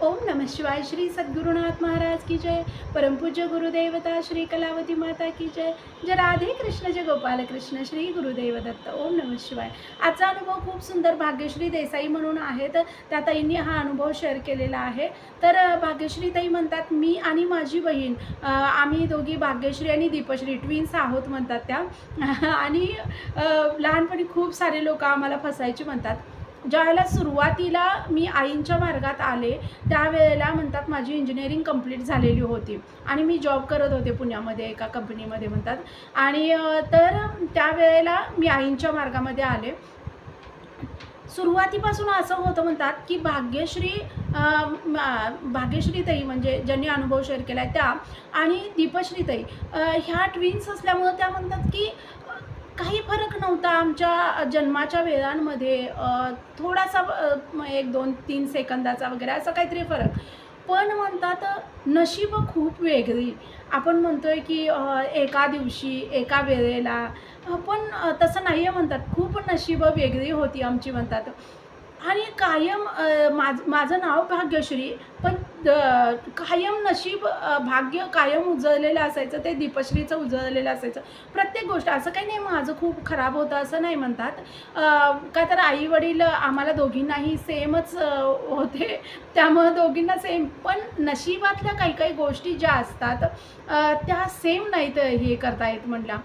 ओम नमः शिवाय। श्री सद्गुरुनाथ महाराज की जय। परमपूज्य गुरुदेवता श्री कलावती माता की जय। जय राधे कृष्ण जय गोपाल कृष्ण श्री गुरुदेव दत्त। ओम नमः शिवाय। आजचा अनुभव खूप सुंदर भाग्यश्री देसाई म्हणून आहेत, त्या ताईंनी हा अनुभव शेअर केलेला आहे। तर भाग्यश्री ताई म्हणतात, मी आणि माझी बहीण आम्ही दोघी भाग्यश्री आणि दीपश्री ट्विन्स आहोत म्हणतात त्या। आणि लहानपणी खूप सारे लोक आम्हाला फसायचे म्हणतात। ज्यावेळेला सुरुवातीला मी आईंच्या मार्गात आले त्यावेळेला म्हणतात माझी इंजिनिअरिंग कंप्लीट झालेली होती आणि मी जॉब करत होते पुण्यामध्ये एका कंपनीमध्ये म्हणतात। आणि तर त्यावेळेला मी आईंच्या मार्गामध्ये आले। सुरुवातीपासून असं होतं म्हणतात की भाग्यश्री ताई म्हणजे ज्यांनी अनुभव शेअर केला आहे त्या आणि दीपश्री ताई ह्या ट्विन्स असल्यामुळं त्या म्हणतात की काही फरक नव्हता आमच्या जन्माच्या वेळांमध्ये, थोडासा 1, 2, 3 सेकंदाचा वगैरे असं काहीतरी फरक। पण म्हणतात नशीब खूप वेगळी। आपण म्हणतोय की एका दिवशी एका वेळेला, पण तसं नाही आहे म्हणतात। खूप नशीब वेगळी होती आमची म्हणतात। आणि कायम माझं नाव भाग्यश्री, पण कायम नशीब भाग्य कायम उजळलेलं असायचं, ते दीपश्रीचं उजळलेलं असायचं। प्रत्येक गोष्ट असं काही नाही माझं खूप खराब होतं असं नाही म्हणतात। का तर आई वडील आम्हाला दोघींनाही सेमच होते, त्यामुळं दोघींना सेम, पण नशिबातल्या काही काही गोष्टी ज्या असतात त्या सेम नाहीत हे करता येत म्हटलं।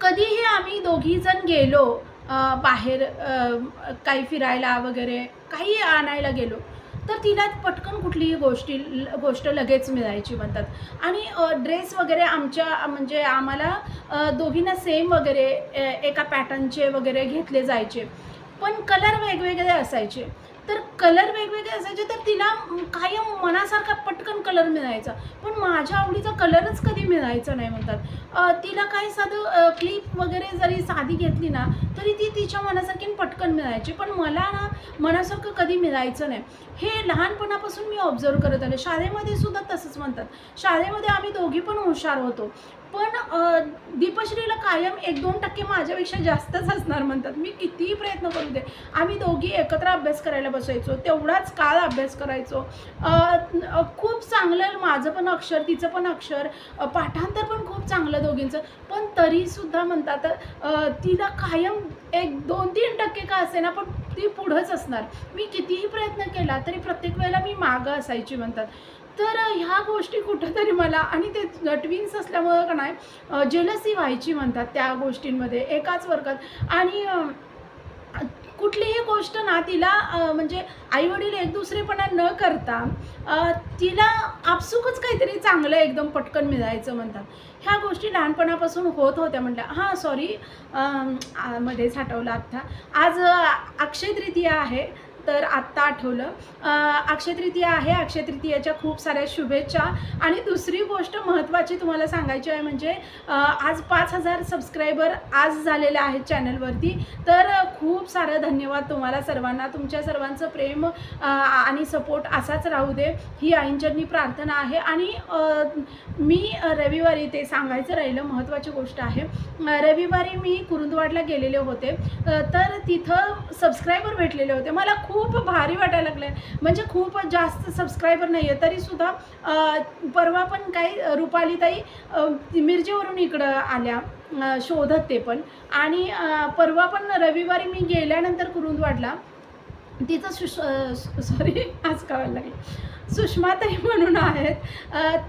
कधीही आम्ही दोघीजण गेलो बाहेर काही फिरायला वगैरे काही आणायला गेलो तर तिला पटकन कुठलीही गोष्ट लगेच मिळायची म्हणतात। आणि ड्रेस वगैरे आमच्या म्हणजे आम्हाला दोघींना सेम वगैरे एका पॅटर्नचे वगैरे घेतले जायचे, पण कलर वेगवेगळे असायचे। तर कलर वेगवेगळे असायचे तर तिला कायम मनासारखा पटकन कलर मिळायचा, पण माझ्या आवडीचा कलरच कधी मिळायचा नाही म्हणतात। तिला काही साधं क्लिप वगैरे जरी साधी घेतली ना तरी ती तिच्या मनासारखी पटकन मिळायची, पण मला ना मनासारखं कधी मिळायचं नाही। हे लहानपणापासून मी ऑब्झर्व करत आले। शाळेमध्ये सुद्धा तसंच म्हणतात। शाळेमध्ये आम्ही दोघी पण हुशार होतो, पण दीपश्रीला कायम 1-2% माझ्यापेक्षा जास्तच असणार म्हणतात। मी कितीही प्रयत्न करू दे, आम्ही दोघी एकत्र अभ्यास करायला बसायचो, तेवढाच काळ अभ्यास करायचो। खूप चांगलं माझं पण अक्षर तिचं पण अक्षर, पाठांतर पण खूप चांगलं दोघींचं, पण तरीसुद्धा म्हणतात तिला कायम 1-2-3% का असेना पण ती पुढंच असणार। मी कितीही प्रयत्न केला तरी प्रत्येक वेळेला मी मागं असायची म्हणतात। तर ह्या गोष्टी कुठंतरी मला, आणि ते ट्विन्स असल्यामुळं का नाही जेलसी व्हायची म्हणतात त्या गोष्टींमध्ये एकाच वर्गात। आणि कुठलीही गोष्ट ना तिला म्हणजे आईवडील एक दुसरेपणा न करता तिला आपसुकच काहीतरी चांगलं एकदम पटकन मिळायचं म्हणतात। ह्या गोष्टी लहानपणापासून होत होत्या म्हटल्या। हां सॉरी, मध्येच हटवलं आत्ता। आज अक्षय तृतीया आहे, तर आत्ता आठवलं। अक्षय तृतीया आहे, अक्षय तृतीयाच्या खूप साऱ्या शुभेच्छा। आणि दुसरी गोष्ट महत्त्वाची तुम्हाला सांगायची आहे म्हणजे आज 5000 सबस्क्रायबर आज झालेले आहेत चॅनलवरती, तर खूप सारं धन्यवाद तुम्हाला सर्वांना। तुमच्या सर्वांचं प्रेम आणि सपोर्ट असाच राहू दे ही आईंचरणी प्रार्थना आहे। आणि मी रविवारी, ते सांगायचं राहिलं, महत्त्वाची गोष्ट आहे, रविवारी मी कुरुंदवाडला गेलेले होते, तर तिथं सबस्क्रायबर भेटलेले होते। मला खूप भारी वाटायला लागलं, म्हणजे खूप जास्त सबस्क्रायबर नाही आहे तरीसुद्धा। परवा पण काही रुपालीताई मिरजेवरून इकडं आल्या शोधत, ते पण। आणि परवा पण रविवारी मी गेल्यानंतर कुरुंदवाडला तिथं सॉरी आज कळायला लागलं, सुषमाताई म्हणून आहेत,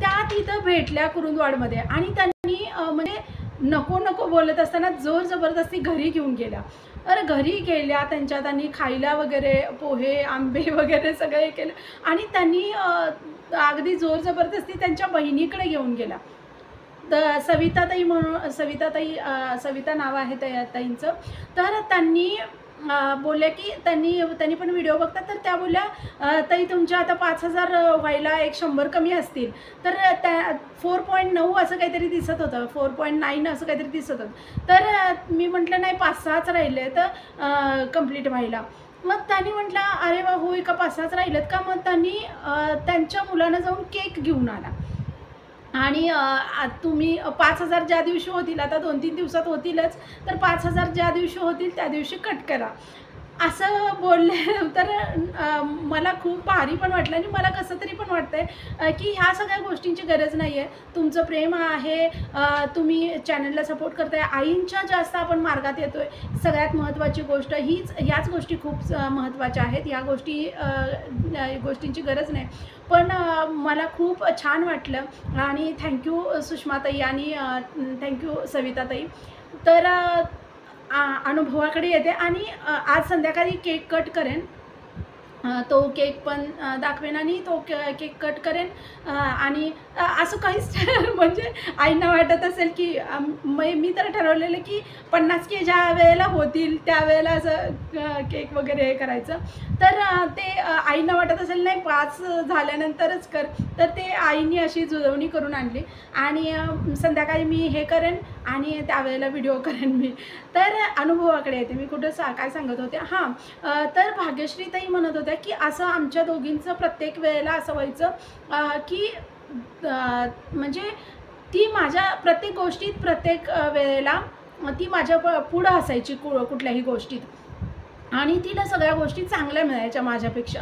त्या तिथं भेटल्या कुरुंदवाडमध्ये। आणि त्यांनी म्हणजे नको नको बोलत असताना जोर जबरदस्ती घरी घेऊन गेल्या। अरे घरी गेल्या, त्यांनी खायला वगैरे पोहे आंबे वगैरे सगळं केलं, आणि त्यांनी अगदी जोर जबरदस्ती त्यांच्या बहिणीकडे घेऊन गेला। तर सविताताई म्हणून, सविता नाव आहे त्या ताईंचं। तर त्यांनी बोलल्या की त्यांनी पण व्हिडिओ बघतात, तर त्या बोलल्या ताई तुमच्या आता 5000 व्हायला 100 कमी असतील। तर त्या 4.9 असं काहीतरी दिसत होतं, 4.9 असं काहीतरी दिसत होतं। तर मी म्हटलं नाही 5-6च राहिले तर कंप्लीट व्हायला। मग त्यांनी म्हटलं अरे वा होय का 5-6च राहिलेत का? मग त्यांनी त्यांच्या मुलानं जाऊन केक घेऊन आला, आणि तुम्ही 5000 ज्या दिवशी होतील, आता 2-3 दिवसात होतीलच, तर 5000 ज्या दिवशी होतील त्या दिवशी कट करा। असं बोलले तर मला खूप भारी पण वाटलं आणि मला कसं तरी पण वाटतंय की ह्या सगळ्या गोष्टींची गरज नाही आहे. तुमचं प्रेम आहे, तुम्ही चॅनलला सपोर्ट करताय, आईंच्या जास्त आपण मार्गात येतोय. सगळ्यात महत्त्वाची गोष्ट ह्याच गोष्टी खूप महत्त्वाच्या आहेत. ह्या गोष्टींची गरज नाही. पण मला खूप छान वाटलं आणि थँक्यू सुषमाताई आणि थँक्यू सविताताई. तर अनुभवाकडे येते आणि आज संध्याकाळी केक कट करेन. तो केक पण दाखवेन आणि तो केक कट करेन आणि असं काहीच म्हणजे आईंना वाटत असेल की मी तर ठरवलेलं की 50 के ज्या वेळेला होतील त्यावेळेला असं केक वगैरे हे करायचं. तर ते आईंना वाटत असेल नाही 5 झाल्यानंतरच कर, तर ते आईंनी अशी जुळवणी करून आणली आणि संध्याकाळी मी हे करेन आणि त्यावेळेला व्हिडिओ करेन मी. तर अनुभवाकडे येते. मी कुठं काय सांगत होते, हां, तर भाग्यश्रीताई म्हणत होत्या की असं आमच्या दोघींचं प्रत्येक वेळेला असं व्हायचं की म्हणजे ती माझ्या प्रत्येक गोष्टीत प्रत्येक वेळेला ती माझ्या पुढं असायची कुठल्याही गोष्टीत आणि तिला सगळ्या गोष्टी चांगल्या मिळायच्या माझ्यापेक्षा.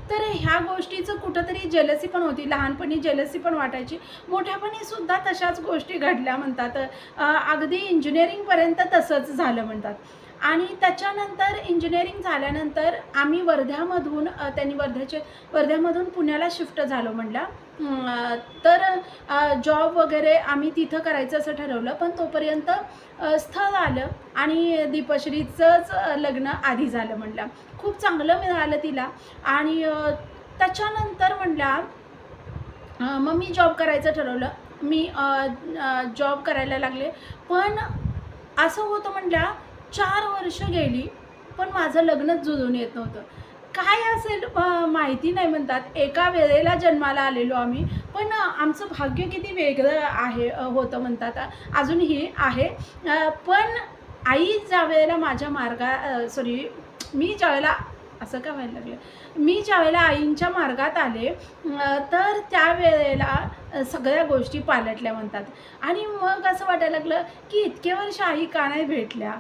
तर ह्या गोष्टीचं कुठंतरी जेलसी पण होती. लहानपणी जेलसी पण वाटायची, मोठ्यापणीसुद्धा तशाच गोष्टी घडल्या म्हणतात. अगदी इंजिनिअरिंगपर्यंत तसंच झालं म्हणतात. आणि त्याच्यानंतर इंजिनिअरिंग झाल्यानंतर आम्ही वर्ध्यामधून वर्ध्यामधून पुण्याला शिफ्ट झालो म्हणलं. तर जॉब वगैरे आम्ही तिथं करायचं असं ठरवलं. पण तोपर्यंत स्थळ आलं आणि दीपश्रीचंच लग्न आधी झालं म्हणलं. खूप चांगलं मिळालं तिला आणि त्याच्यानंतर म्हणलं मग मी जॉब करायचं ठरवलं. मी जॉब करायला लागले. पण असं होतं म्हणलं 4 वर्ष गेली पण माझं लग्नच जुळून येत नव्हतं. काय असेल माहिती नाही म्हणतात. एका वेळेला जन्माला आलेलो आम्ही, पण आमचं भाग्य किती वेगळं होतं म्हणतात. अजूनही आहे. पण आई ज्यावेळेला माझ्या मी ज्यावेळेला असं का व्हायला लागलं, मी ज्यावेळेला आईंच्या मार्गात आले तर त्यावेळेला सगळ्या गोष्टी पालटल्या म्हणतात. आणि मग असं वाटायला लागलं की इतके वर्ष आई का नाही भेटल्या.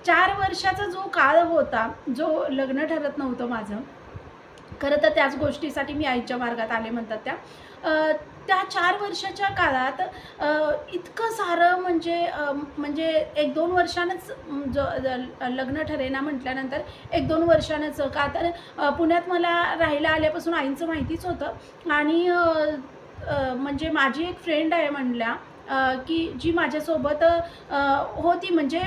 4 वर्षाचा जो काळ होता, जो लग्न ठरत नव्हतं माझं, खरं तर त्याच गोष्टीसाठी मी आईच्या मार्गात आले म्हणतात. त्या 4 वर्षाच्या काळात इतकं सारं म्हणजे 1-2 वर्षानंच लग्न ठरेना म्हटल्यानंतर 1-2 वर्षानंच, का तर पुण्यात मला राहायला आल्यापासून आईंचं माहितीच होतं. आणि म्हणजे माझी एक फ्रेंड आहे म्हणल्या की जी माझ्यासोबत होती, म्हणजे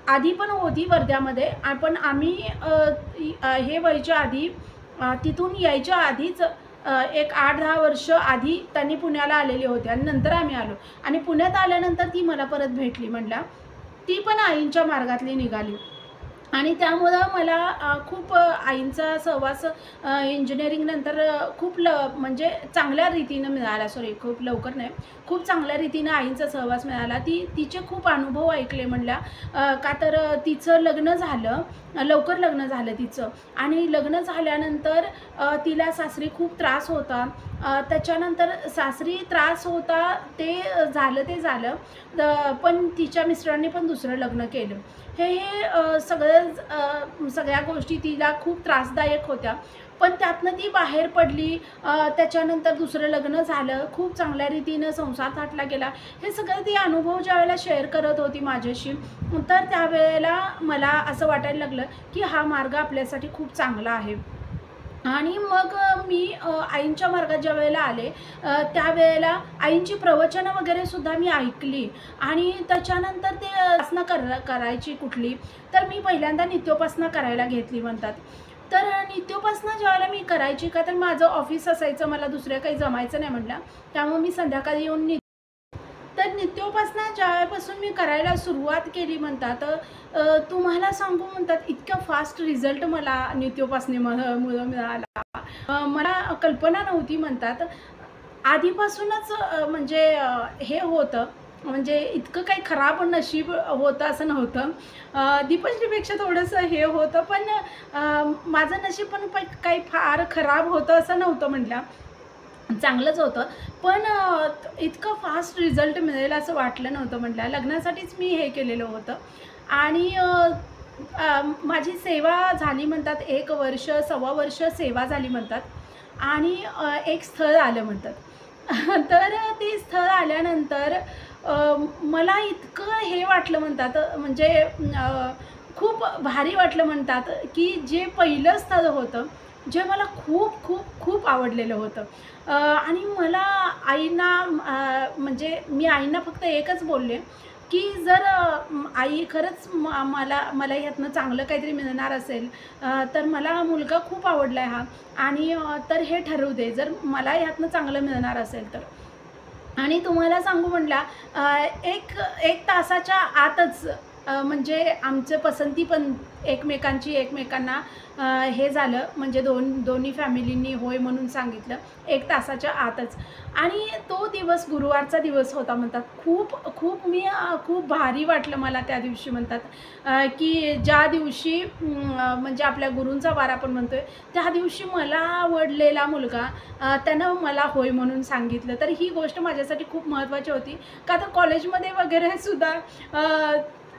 आधी पण होती वर्ध्यामध्ये. पण आम्ही हे व्हायच्या आधी, तिथून यायच्या आधीच एक 8-10 वर्ष आधी त्यांनी पुण्याला आलेले होते आणि नंतर आम्ही आलो. आणि पुण्यात आल्यानंतर ती मला परत भेटली म्हणल्या. ती पण आईंच्या मार्गातली निघाली आणि त्यामुळं मला खूप आईंचा सहवास इंजिनिअरिंगनंतर खूप म्हणजे चांगल्या रीतीनं मिळाला. खूप लवकर नाही, खूप चांगल्या रीतीनं आईंचा सहवास मिळाला. तिचे खूप अनुभव ऐकले म्हणल्या. का तर तिचं लग्न झालं, लवकर लग्न झालं तिचं. आणि लग्न झाल्यानंतर तिला सासरी खूप त्रास होता. त्याच्यानंतर सासरी त्रास होता ते झालं. पण तिच्या मिस्टरांनी पण दुसरं लग्न केलं. हे सगळ्या गोष्टी तिला खूप त्रासदायक होत्या. पण त्यातनं ती बाहेर पडली. त्याच्यानंतर दुसरं लग्न झालं. खूप चांगल्या रीतीनं संसार थाटला गेला. हे सगळं ती अनुभव ज्यावेळेला शेअर करत होती माझ्याशी, तर त्यावेळेला मला असं वाटायला लागलं की हा मार्ग आपल्यासाठी खूप चांगला आहे. आणि मग मी आईंच्या मार्गात ज्यावेळेला आले त्यावेळेला आईंची प्रवचनं वगैरेसुद्धा मी ऐकली. आणि त्याच्यानंतर ते उपासना करायची कुठली, तर मी पहिल्यांदा नित्योपासना करायला घेतली म्हणतात. तर नित्योपासना ज्यावेळेला मी करायची, का तर माझं ऑफिस असायचं, मला दुसऱ्या काही जमायचं नाही म्हटलं. त्यामुळे मी संध्याकाळी येऊन तर नित्योपासना ज्यावेळेपासून मी करायला सुरुवात केली म्हणतात, तुम्हाला सांगू म्हणतात, इतका फास्ट रिझल्ट मला नित्योपासनेमुळं मिळाला. मला कल्पना नव्हती म्हणतात. आधीपासूनच म्हणजे हे होतं, म्हणजे इतकं काही खराब नशीब होतं असं नव्हतं. दीपश्रीपेक्षा थोडंसं हे होतं, पण माझं नशीब पण काही फार खराब होतं असं नव्हतं म्हटलं, चांगलंच होतं. पण इतकं फास्ट रिझल्ट मिळेल असं वाटलं नव्हतं म्हटलं. लग्नासाठीच मी हे केलेलं होतं. आणि माझी सेवा झाली म्हणतात, 1 वर्ष, सव्वा वर्ष सेवा झाली म्हणतात आणि एक स्थळ आलं म्हणतात. तर ते स्थळ आल्यानंतर मला इतकं हे वाटलं म्हणतात, म्हणजे खूप भारी वाटलं म्हणतात, की जे पहिलं स्थळ होतं, जे मला खूप, खूप, खूप आवडलेलं होतं. आणि मला आईंना म्हणजे मी आईंना फक्त एकच बोलले, की जर आई खरंच मला मला ह्यातनं चांगलं काहीतरी मिळणार असेल, तर मला मुलगा खूप आवडला आहे हा आणि तर हे ठरवू दे, जर मला ह्यातनं चांगलं मिळणार असेल तर. आणि तुम्हाला सांगू म्हटला एक 1 तासाच्या आतच म्हणजे आमचं पसंती पण एकमेकांना हे झालं, म्हणजे दोन्ही फॅमिलींनी होय म्हणून सांगितलं 1 तासाच्या आतच. आणि तो दिवस गुरुवारचा दिवस होता म्हणतात. खूप भारी वाटलं मला त्या दिवशी म्हणतात, की ज्या दिवशी म्हणजे आपल्या गुरूंचा वार आपण म्हणतोय, त्या दिवशी मला आवडलेला मुलगा त्यानं मला होय म्हणून सांगितलं. तर ही गोष्ट माझ्यासाठी खूप महत्त्वाची होती. का तर कॉलेजमध्ये वगैरे सुद्धा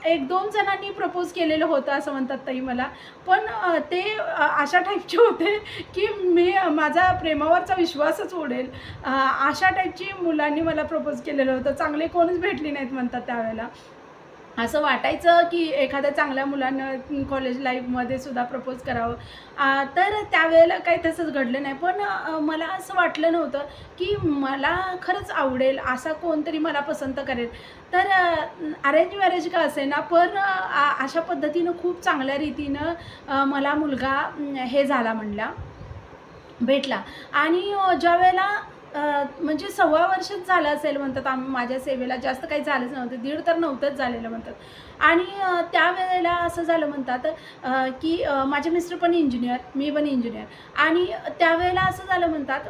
1-2 जणांनी प्रपोज केलेलं होतं असं म्हणतात ताई मला. पण ते अशा टाईपचे होते, की माझा प्रेमावरचा विश्वासच उडेल. अशा टाईपची मुलांनी मला प्रपोज केलेलं होतं. चांगले कोणच भेटली नाहीत म्हणतात त्यावेळेला. असं वाटायचं की एखाद्या चांगल्या मुलानं कॉलेज लाईफमध्ये सुद्धा प्रपोज करावं. तर त्यावेळेला काही तसंच घडलं नाही. पण मला असं वाटलं नव्हतं की मला खरंच आवडेल, असा कोणतरी मला पसंत करेल. तर अरेंज मॅरेज का असेना, पण अशा पद्धतीनं खूप चांगल्या रीतीनं मला मुलगा हे झाला म्हणला, भेटला. आणि ज्यावेळेला म्हणजे सव्वा वर्षच झालं असेल म्हणतात माझ्या सेवेला, जास्त काही झालंच नव्हतं, दीड तर नव्हतंच झालेलं म्हणतात. आणि त्यावेळेला असं झालं म्हणतात, की माझे मिस्टर पण इंजिनियर, मी पण इंजिनियर. आणि त्यावेळेला असं झालं म्हणतात,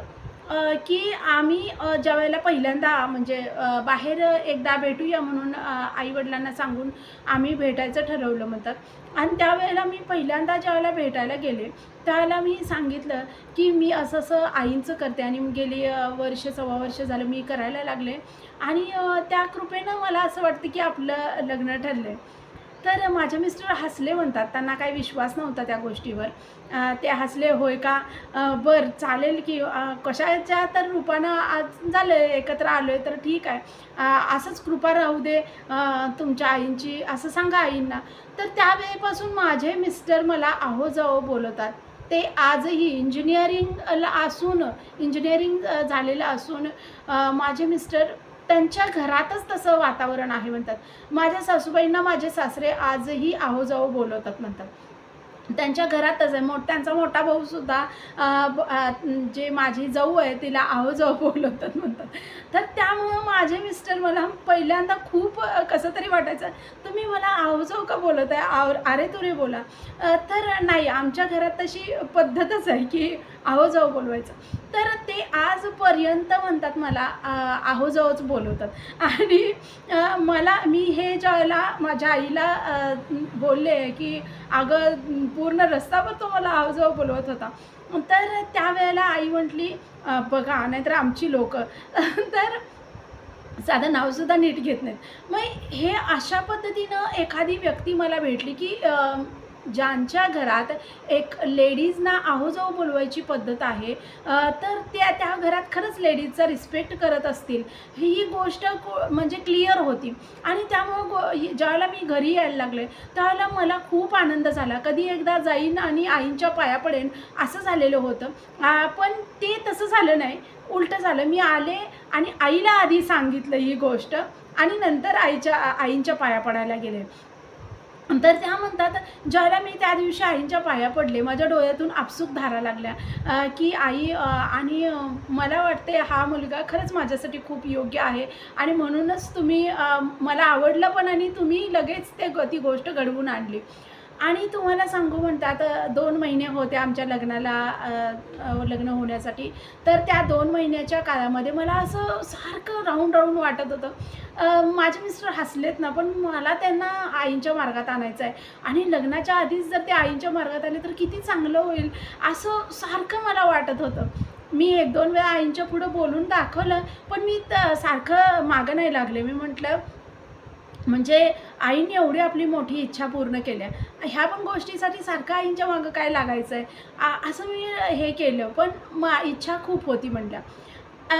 की आम्ही ज्यावेळेला पहिल्यांदा म्हणजे बाहेर एकदा भेटूया म्हणून आई-वडिलांना सांगून आम्ही भेटायचं ठरवलं म्हणतात. आणि त्यावेळेला मी पहिल्यांदा ज्यावेळेला भेटायला गेले, त्यावेळेला मी सांगितलं, की मी असं-असं आईंचं करते आणि मी गेली वर्ष, सव्वा वर्ष झालं मी करायला लागले आणि त्या कृपेनं मला असं वाटतं, की आपलं लग्न ठरलं आहे. तर माझे मिस्टर हसले म्हणतात. त्यांना काही विश्वास नव्हता त्या गोष्टीवर. ते हसले, "होय का? बरं चालेल की कशाच्या तर रूपानं आज झालं एकत्र आलो आहे तर ठीक आहे. असंच कृपा राहू दे तुमच्या आईंची," असं सांगा आईंना. तर त्यावेळेपासून माझे मिस्टर मला आहो-जाहो बोलवतात. ते आजही इंजिनिअरिंग झालेलं असून माझे मिस्टर त्यांच्या घरातच तसं वातावरण आहे म्हणतात. माझ्या सासूबाईंना माझे सासरे आजही आहो-जाहो बोलवतात म्हणतात. त्यांच्या घरातच आहे. त्यांचा मोठा भाऊसुद्धा जे माझी जाऊ आहे तिला आहो-जाहो बोलवतात म्हणतात. तर त्यामुळं माझे मिस्टर मला पहिल्यांदा खूप कसं तरी वाटायचं, तुम्ही मला आहो-जाहो का बोलत आहे? अरे-तुरे बोला. तर नाही, आमच्या घरात तशी पद्धतच आहे की आहो-जाहो बोलवायचं. तर ते आजपर्यंत म्हणतात मला आहो-जाहोच बोलवतात. आणि मी हे ज्यावेळेला माझ्या आईला बोलले, की "अगं, पूर्ण रस्ताभर तो मला आहो-जाहो बोलवत होता." तर त्यावेळेला आई म्हटली, "बघा, नाहीतर आमची लोकं." तर साधं नावसुद्धा नीट घेत नाहीत. मग हे अशा पद्धतीनं एखादी व्यक्ती मला भेटली, की ज्यांच्या घरात एक लेडीजना आहो-जाहो बोलवायची पद्धत आहे, तर त्या घरात खरंच लेडीजचा रिस्पेक्ट करत असतील, ही गोष्ट म्हणजे क्लिअर होती. आणि त्यामुळं ज्यावेळेला मी घरी यायला लागले, त्यावेळेला मला खूप आनंद झाला. कधी एकदा जाईन आणि आईंच्या पाया पडेन असं झालेलं होतं. पण ते तसं झालं नाही, उलटं झालं. मी आले आणि आईला आधी सांगितलं ही गोष्ट आणि नंतर आईंच्या पाया पडायला गेले. तर त्या म्हणतात, ज्यावेळेला मी त्या दिवशी आईंच्या पाया पडले, माझ्या डोळ्यातून आपसूक धारा लागल्या, की आई आणि मला वाटते हा मुलगा खरंच माझ्यासाठी खूप योग्य आहे आणि म्हणूनच तुम्ही मला आवडलं पण आणि तुम्ही लगेच ती गोष्ट घडवून आणली. आणि तुम्हाला सांगू म्हणतात 2 महिने होते आमच्या लग्न होण्यासाठी. तर त्या 2 महिन्याच्या काळामध्ये मला असं सारखं राहून वाटत होतं. माझे मिस्टर हसलेत ना, पण मला त्यांना आईंच्या मार्गात आणायचं आहे आणि लग्नाच्या आधीच जर ते आईंच्या मार्गात आले तर किती चांगलं होईल, असं सारखं मला वाटत होतं. मी 1-2 वेळा आईंच्या पुढं बोलून दाखवलं, पण मी सारखं मागं नाही लागले. मी म्हटलं, म्हणजे आईने एवढी आपली मोठी इच्छा पूर्ण केल्या. ह्या पण गोष्टीसाठी सारखं आईंच्या मागं काय लागायचं आहे, असं मी हे केलं. पण इच्छा खूप होती म्हटलं. अ,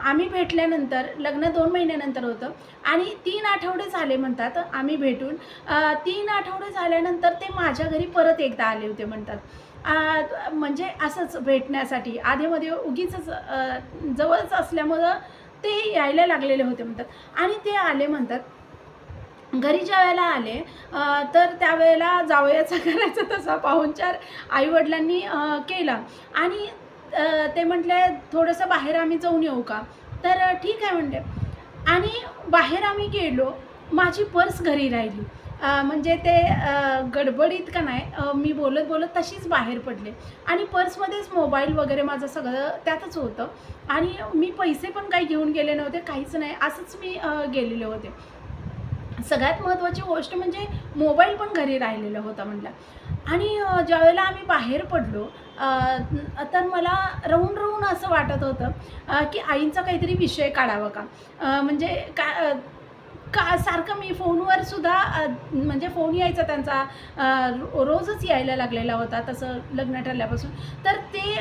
आम्ही भेटल्यानंतर लग्न 2 महिन्यानंतर होतं आणि 3 आठवडे झाले म्हणतात आम्ही भेटून. 3 आठवडे झाल्यानंतर ते माझ्या घरी परत एकदा आले होते म्हणतात. म्हणजे असंच भेटण्यासाठी. आधीमध्ये उगीचच जवळच असल्यामुळं ते यायला लागलेले होते म्हणतात आणि ते आले म्हणतात. घरी ज्यावेळेला आले तर त्यावेळेला जावयाचा करायचा तसा पाहुणचार आई-वडिलांनी केला आणि ते म्हटले, "थोडंसं बाहेर आम्ही जाऊन येऊ का?" तर ठीक आहे म्हटले आणि बाहेर आम्ही गेलो. माझी पर्स घरी राहिली. म्हणजे ते गडबडीत का नाही मी बोलत तशीच बाहेर पडले आणि पर्समध्येच मोबाईल वगैरे माझं सगळं त्यातच होतं आणि मी पैसे पण काही घेऊन गेले नव्हते, काहीच नाही. असंच मी गेलेले होते. सगळ्यात महत्त्वाची गोष्ट म्हणजे मोबाईल पण घरी राहिलेला होता म्हटलं आणि ज्यावेळेला आम्ही बाहेर पडलो तर मला राहून असं वाटत होतं की आईंचा काहीतरी विषय काढावा का? म्हणजे का सारखं मी फोनवर सुद्धा म्हणजे फोन यायचा त्यांचा रोजच यायला लागलेला होता तसं लग्न ठरल्यापासून. तर ते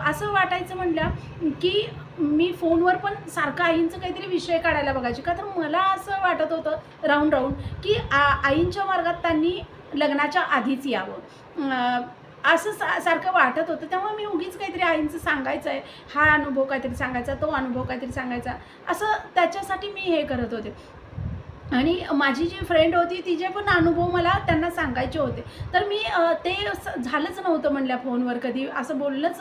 असं वाटायचं म्हटलं की मी फोनवर पण सारखं आईंचं काहीतरी विषय काढायला बघायचे. का तर मला असं वाटत होतं राहून की आईंच्या मार्गात त्यांनी लग्नाच्या आधीच यावं. असं सारखं वाटत होतं. तेव्हा मी उगीच काहीतरी आईंचं सांगायचं आहे, हा अनुभव काहीतरी सांगायचा, तो अनुभव काहीतरी सांगायचा, असं त्याच्यासाठी मी हे करत होते. आणि माझी जी फ्रेंड होती तिचे पण अनुभव मला त्यांना सांगायचे होते. तर मी ते झालंच नव्हतं म्हणल्या फोनवर कधी असं बोलणंच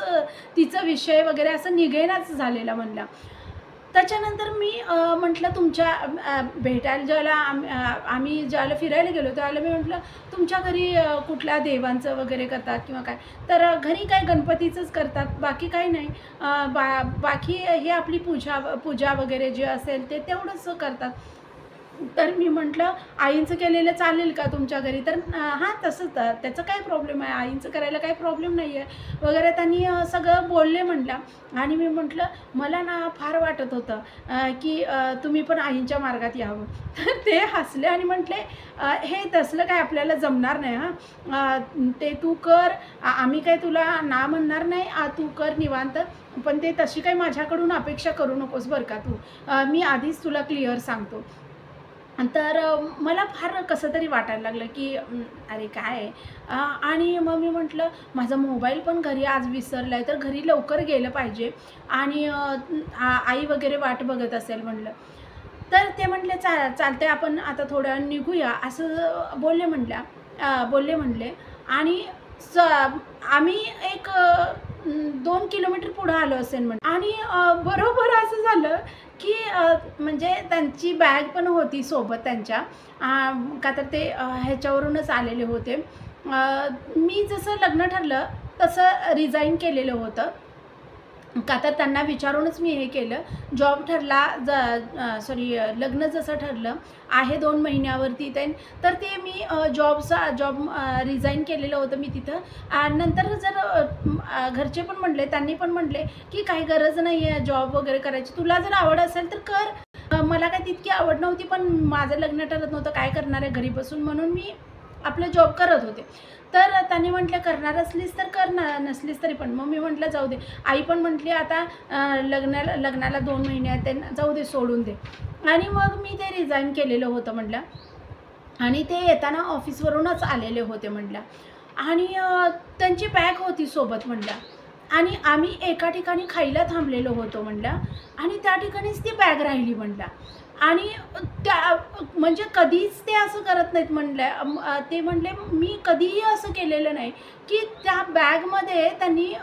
तिचा विषय वगैरे असं निघेनाच झालेला म्हणल्या. त्याच्यानंतर मी म्हटलं तुमच्या भेटायला ज्यावेळेला आम्ही ज्यावेळेला फिरायला गेलो त्यावेळेला मी म्हटलं तुमच्या घरी कुठल्या देवांचं वगैरे करतात किंवा काय? तर घरी काय गणपतीचंच करतात, बाकी काही नाही. बाकी हे आपली पूजा वगैरे जे असेल ते तेवढंच करतात. तर मी म्हटलं, "आईंचं केलेलं चालेल का तुमच्या घरी?" तर हां, तसं त्याचं काय प्रॉब्लेम आहे, आईंचं करायला काही प्रॉब्लेम नाही आहे वगैरे त्यांनी सगळं बोलले म्हटलं आणि मी म्हटलं, "मला ना फार वाटत होतं की तुम्ही पण आईंच्या मार्गात यावं." तर ते हसले आणि म्हटले, "हे तसलं काय आपल्याला जमणार नाही हां. ते तू कर, आम्ही काय तुला ना म्हणणार नाही. तू कर निवांत. पण ते तशी काही माझ्याकडून अपेक्षा करू नकोस बरं का तू. मी आधीच तुला क्लिअर सांगतो." तर मला फार कसं तरी वाटायला लागलं की अरे काय आहे? आणि मग मी म्हटलं माझा मोबाईल पण घरी आज विसरला आहे तर घरी लवकर गेलं पाहिजे आणि आई वगैरे वाट बघत असेल म्हटलं. तर ते म्हटले चालतंय आपण आता थोडं निघूया असं बोलले म्हणले आणि स आम्ही एक 2 किलोमीटर पुढं आलो असेल आणि बरोबर असं झालं की म्हणजे त्यांची बॅग पण होती सोबत त्यांच्या. का तर ते ह्याच्यावरूनच आलेले होते. मी जसं लग्न ठरलं तसं रिझाईन केलेलं होतं. का तर त्यांना विचारूनच मी हे केलं. जॉब ठरला सॉरी लग्न जसं ठरलं आहे 2 महिन्यावरती तर ते मी जॉब रिझाईन केलेलं होतं मी तिथं. नंतर जर घरचे पण म्हटले, त्यांनी पण म्हटले, की "काही गरज नाही आहे जॉब वगैरे करायची. तुला जर आवड असेल तर कर." मला काही तितकी आवड नव्हती, पण माझं लग्न ठरत नव्हतं. काय करणार आहे घरी बसून म्हणून मी आपलं जॉब करत होते. तर त्यांनी म्हटलं, "करणार असलीस तर कर ना, नसलीस तरी पण." मग मी म्हटलं, "जाऊ दे." आई पण म्हटली, "आता लग्नाला 2 महिने आहेत, त्यांना जाऊ दे, सोडून दे." आणि मग मी ते रिझाईन केलेलं होतं म्हटलं आणि ते येताना ऑफिसवरूनच आलेले होते म्हटलं आणि त्यांची बॅग होती सोबत म्हटलं आणि आम्ही एका ठिकाणी खायला थांबलेलो होतो म्हटलं आणि त्या ठिकाणीच ती बॅग राहिली म्हटलं आणि त्या म्हणजे कधीच ते असं करत नाहीत म्हटलं. ते म्हटले, "मी कधीही असं केलेलं नाही," की त्या बॅगमध्ये त्यांनी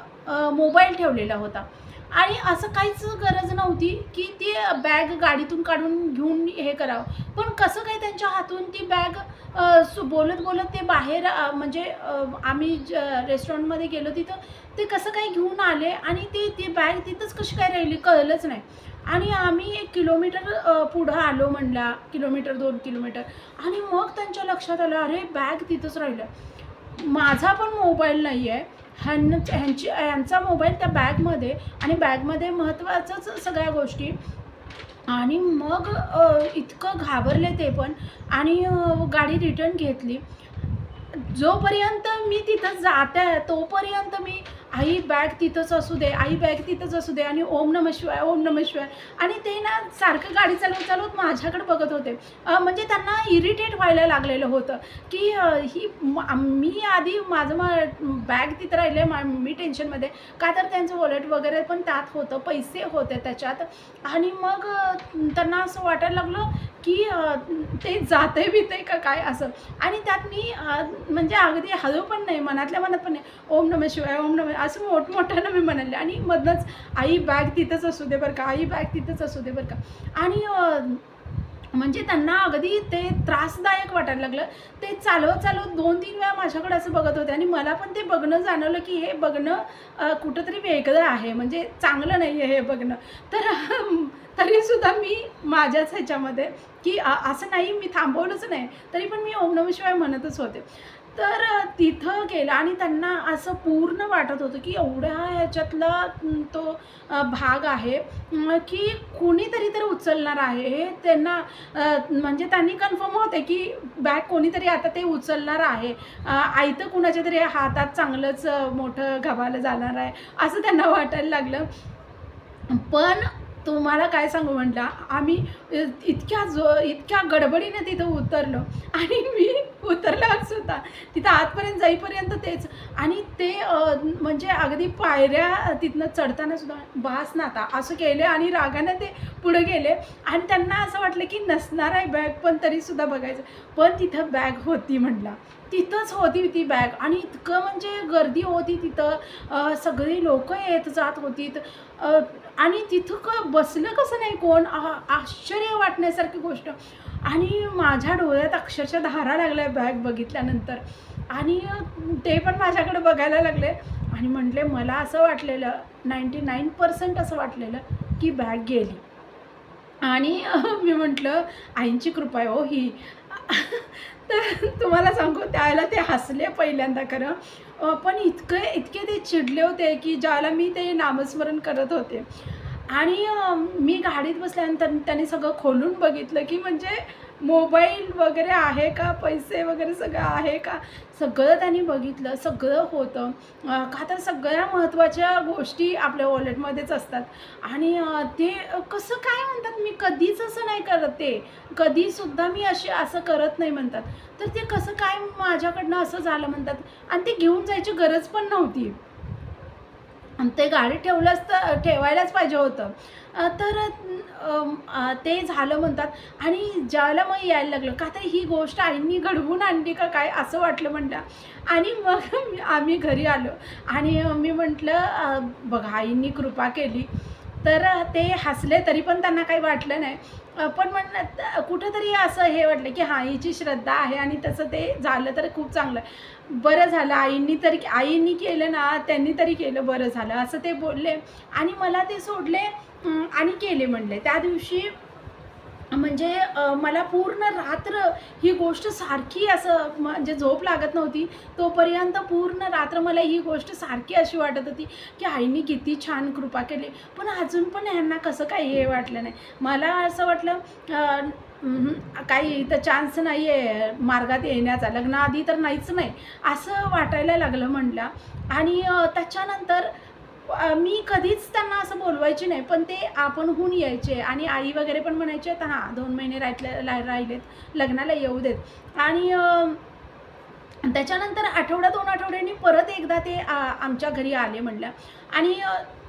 मोबाईल ठेवलेला होता आणि असं काहीच गरज नव्हती की ती बॅग गाडीतून काढून घेऊन हे करावं. पण कसं काय त्यांच्या हातून ती बॅग बोलत ते बाहेर म्हणजे आम्ही रेस्टॉरंटमध्ये गेलो तिथं ते कसं काय घेऊन आले आणि ती बॅग तिथंच कशी काय राहिली कळलंच नाही. आणि आम्ही 1 किलोमीटर पुढं आलो म्हणला, किलोमीटर 2 किलोमीटर आणि मग त्यांच्या लक्षात आलं, अरे बॅग तिथंच राहिलं. माझा पण मोबाईल नाही आहे. ह्यांचा मोबाईल त्या बॅगमध्ये आणि बॅगमध्ये महत्त्वाचंच सगळ्या गोष्टी आणि मग इतकं घाबरले ते पण. आणि गाडी रिटर्न घेतली. जोपर्यंत मी तिथं जाते तोपर्यंत मी आई बॅग तिथंच असू दे, आई बॅग तिथंच असू दे आणि ओम नमः शिवाय, ओम नमः शिवाय. आणि ते ना सारखं गाडी चालवत चालवत माझ्याकडे बघत होते. म्हणजे त्यांना इरिटेट व्हायला लागलेलं होतं, की मी आधी माझं बॅग तिथं राहिले, मी टेन्शनमध्ये. का तर त्यांचं वॉलेट वगैरे पण त्यात होतं, पैसे होते त्याच्यात. आणि मग त्यांना असं वाटायला लागलं, की ते जाते बिते का काय असं. आणि त्यात मी म्हणजे अगदी हळू पण नाही, मनातल्या मनात पण नाही, ओम नमः शिवाय, ओम नमः असं मोठमोठ्यानं मी म्हणाले. आणि मधनंच आई बॅग तिथंच असू दे बरं का, आई बॅग तिथंच असू दे बरं का. आणि म्हणजे त्यांना अगदी ते त्रासदायक वाटायला लागलं. ते चालवत चालवत 2-3 वेळा माझ्याकडे असं बघत होते. आणि मला पण ते बघणं जाणवलं, की हे बघणं कुठंतरी वेगळं आहे, म्हणजे चांगलं नाही आहे हे बघणं. तर तरीसुद्धा मी माझ्याच ह्याच्यामध्ये, की असं नाही, मी थांबवलंच नाही, तरी पण मी ओम नमः शिवाय म्हणतच होते. तर तिथं गेलं आणि त्यांना असं पूर्ण वाटत होतं, की एवढ्या ह्याच्यातला तो भाग आहे, की कोणीतरी तर उचलणार आहे. हे त्यांना म्हणजे त्यांनी कन्फर्म होते, की बॅग कोणीतरी आता ते उचलणार आहे. आयतं कुणाच्या तरी हातात चांगलंच मोठं गव्हालं जाणार आहे, असं त्यांना वाटायला लागलं. पण तुम्हाला काय सांगू म्हटलं, आम्ही इतक्या गडबडीने तिथं उतरलो. आणि मी उतरल्यावर सुद्धा तिथं आतपर्यंत जाईपर्यंत तेच. आणि ते म्हणजे अगदी पायऱ्या तिथनं चढताना सुद्धा "बास ना आता" असं केले आणि रागाने ते पुढे गेले. आणि त्यांना असं वाटलं, की नसणार आहे बॅग, पण तरीसुद्धा बघायचं. पण तिथं बॅग होती म्हटलं. तिथंच होती ती बॅग. आणि इतकं म्हणजे गर्दी होती तिथं. सगळी लोकं येत जात होती. आणि तिथं बसलं कसं नाही कोण, आश्चर्य वाटण्यासारखी गोष्ट. आणि माझ्या डोळ्यात अक्षरशः धारा लागल्या बॅग बघितल्यानंतर. आणि ते पण माझ्याकडे बघायला लागले. आणि म्हटले, मला असं वाटलेलं 99% असं वाटलेलं, की बॅग गेली. आणि मी म्हटलं, आईंची कृपा आहे हो ही. तर तुम्हाला सांगू, त्यावेळेला ते हसले पहिल्यांदा खरं. पण इतके ते चिडले होते, की ज्यावेळेला मी ते नामस्मरण करत होते. आणि मी गाडीत बसल्यानंतर त्यांनी सगळं खोलून बघितलं, की म्हणजे मोबाईल वगैरे आहे का, पैसे वगैरे सगळं आहे का, सगळं त्यांनी बघितलं. सगळं होतं. का तर सगळ्या महत्त्वाच्या गोष्टी आपल्या वॉलेटमध्येच असतात. आणि ते कसं काय म्हणतात, मी कधीच असं नाही करत ते. कधीसुद्धा मी असं करत नाही म्हणतात. तर ते कसं काय माझ्याकडनं असं झालं म्हणतात. आणि ते घेऊन जायची गरज पण नव्हती. आणि ते गाडीत ठेवायलाच पाहिजे होतं. तर ते झालं म्हणतात. आणि ज्यावेळेला मग यायला लागलं, का तर ही गोष्ट आईंनी घडवून आणली का काय असं वाटलं म्हणलं. आणि मग आम्ही घरी आलो. आणि मी म्हटलं, बघा आईंनी कृपा केली. तर ते हसले, तरी पण त्यांना काही वाटलं नाही. पण म्हणलं कुठेतरी असं हे वाटलं, की हां, हिची श्रद्धा आहे आणि तसं ते झालं तर खूप चांगलं आहे. बरं झालं आईंनी केलं ना, त्यांनी तरी केलं, बरं झालं असं ते बोलले. आणि मला ते सोडले आणि केले म्हणले. त्या दिवशी म्हणजे मला पूर्ण रात्र ही गोष्ट सारखी असं म्हणजे झोप लागत नव्हती. तोपर्यंत पूर्ण रात्र मला ही गोष्ट सारखी अशी वाटत होती, की आईने किती छान कृपा केली. पण अजून पण ह्यांना कसं काही हे वाटलं नाही. मला असं वाटलं, काही इथं चान्स नाही आहे मार्गात येण्याचा, लग्नाआधी तर नाहीच नाही, असं वाटायला लागलं म्हटलं. आणि त्याच्यानंतर मी कधीच त्यांना असं बोलवायची नाही, पण ते आपणहून यायचे. आणि आई वगैरे पण म्हणायचे, "आता हां, 2 महिने राहिलेत, लग्नाला येऊ देत." आणि त्याच्यानंतर आठवडा 2 आठवड्यांनी परत एकदा ते आमच्या घरी आले म्हणलं. आणि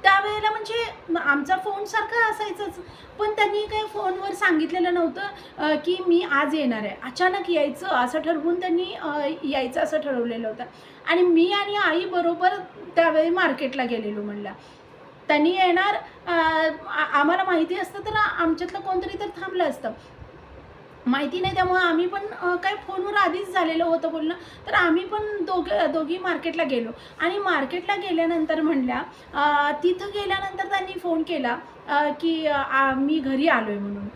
त्यावेळेला म्हणजे आमचा फोन सारखा असायचाच. पण त्यांनी काही फोनवर सांगितलेलं नव्हतं, की मी आज येणार आहे. अचानक यायचं असं ठरवून त्यांनी यायचं असं ठरवलेलं होतं. आणि मी आणि आई बरोबर त्यावेळी मार्केटला गेलेलो म्हणलं. त्यांनी येणार, आम्हाला माहिती असतं तर आमच्यातलं कोणतरी तर थांबलं असतं. माहिती नाही, त्यामुळं आम्ही पण काय फोनवर आधीच झालेलं होतं बोलणं. तर आम्ही पण दोघी मार्केटला गेलो. आणि मार्केटला गेल्यानंतर म्हणल्या, तिथं गेल्यानंतर त्यांनी फोन केला, की मी घरी आलो आहे म्हणून.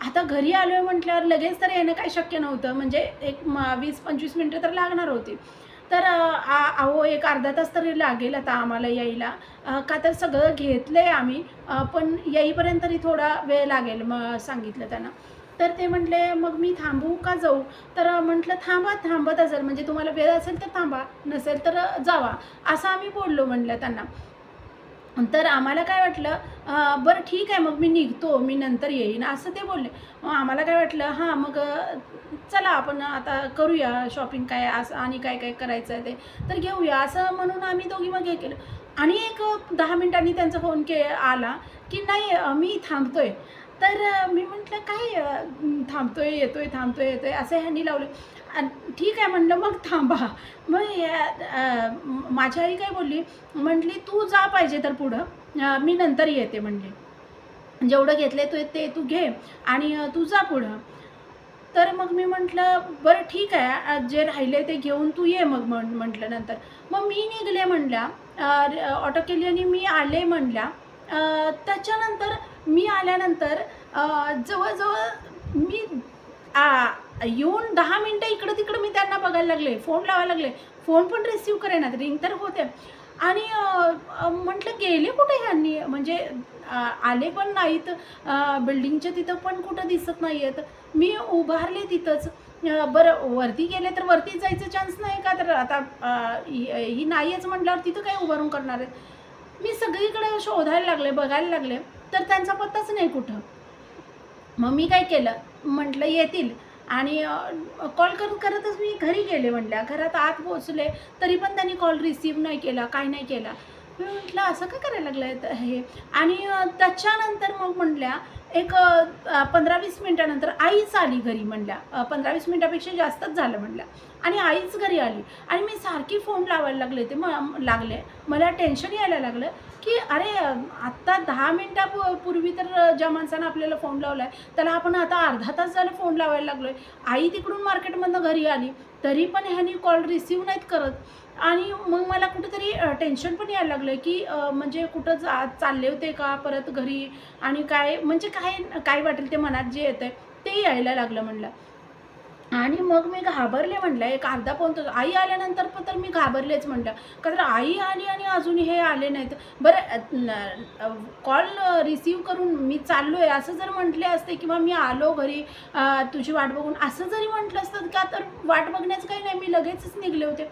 आता घरी आलो आहे म्हटल्यावर लगेच तर येणं काही शक्य नव्हतं. म्हणजे एक 20-25 मिनटं तर लागणार होती. तर अहो एक अर्धा तास तरी लागेल आता आम्हाला यायला. का तर सगळं घेतलं आहे आम्ही, पण येईपर्यंत तरी थोडा वेळ लागेल मग सांगितलं त्यांना. तर ते म्हटले, "मग मी थांबू का जाऊ?" तर म्हटलं, "थांबा, थांबत असेल म्हणजे तुम्हाला वेळ असेल तर थांबा, नसेल तर जावा." असं आम्ही बोललो म्हटलं त्यांना. तर आम्हाला काय वाटलं, बरं ठीक आहे मग मी निघतो, मी नंतर येईन असं ते बोलले. मग आम्हाला काय वाटलं, हां मग चला आपण आता करूया शॉपिंग काय असं आणि काय काय करायचं आहे ते, तर घेऊया असं म्हणून आम्ही दोघी मग हे केलं. आणि एक 10 मिनिटांनी त्यांचा फोन आला, की नाही मी थांबतोय. तर मी म्हटलं, "काय थांबतोय, येतोय, थांबतोय, येतोय" असं ह्यांनी लावलं. ठीक आहे म्हणलं, "मग थांबा." मग माझी आई काय बोलली, म्हटली, "तू जा पाहिजे तर पुढं, मी नंतर येते" म्हणली. "जेवढं घेतलंय तू ते तू घे आणि तू जा पुढं." तर मग मी म्हटलं, "बरं ठीक आहे, जे राहिले ते घेऊन तू ये मग" म्हटलं नंतर. मग मी निघाले म्हणल्या, ऑटो केली आणि मी आले म्हणल्या. त्याच्यानंतर मी आल्यानंतर जवळ-जवळ मी येऊन 10 मिनिटं इकडं-तिकडं मी त्यांना बघायला लागले, फोन लावायला लागले. फोन पण रिसीव्ह करेनात, रिंग तर होते. आणि म्हटलं गेले कुठे ह्यांनी? म्हणजे आले पण नाहीत, बिल्डिंगच्या तिथं पण कुठं दिसत नाही आहेत. मी उभारले तिथंच. बरं वरती गेले तर वरती जायचा चान्स नाही का? तर आता ही नाहीच म्हटल्यावर तिथं काय उभारून करणार आहेत? मी सगळीकडे शोधायला लागले, बघायला लागले, तर त्यांचा पत्ताच नाही कुठं. मग मी काय केलं, म्हटलं येतील आणि कॉल करतच मी घरी गेले म्हटल्या. घरात आत पोहोचले, तरी पण त्यांनी कॉल रिसीव्ह नाही केला, काय नाही केला. मी म्हटलं असं का करायला लागलं हे? आणि त्याच्यानंतर मग म्हटल्या एक 15-20 मिनिटानंतर आईच आली घरी म्हटल्या. 15-20 मिनिटापेक्षा जास्तच झालं म्हटल्या. आणि आईच घरी आली आणि मी सारखी फोन लावायला लागले ते लागले. मला टेन्शन यायला लागलं, की अरे आत्ता 10 पूर्वी तर ज्या माणसानं आपल्याला फोन लावला आहे, त्याला आपण आता अर्धा तास झालं फोन लावायला लागलो आहे. आई तिकडून मार्केटमधनं घरी आली, तरी पण ह्यानी कॉल रिसीव्ह नाहीत करत. आणि मग मला कुठेतरी टेन्शन पण यायला लागलं, की म्हणजे कुठं चालले होते का परत घरी आणि काय म्हणजे काय काय वाटेल ते मनात जे येतंय ते यायला लागलं म्हणलं. आणि मग मी घाबरले म्हटलं, एक अर्धा पाऊण तास आई आल्यानंतर पण तर मी घाबरलेच म्हटलं. का तर आई आली आणि अजून हे आले नाहीत. बरं कॉल रिसीव्ह करून मी चाललो आहे असं जर म्हटले असते किंवा मी आलो घरी तुझी वाट बघून असं जरी म्हटलं असतं का, तर वाट बघण्याचं काही नाही, मी लगेचच निघले होते.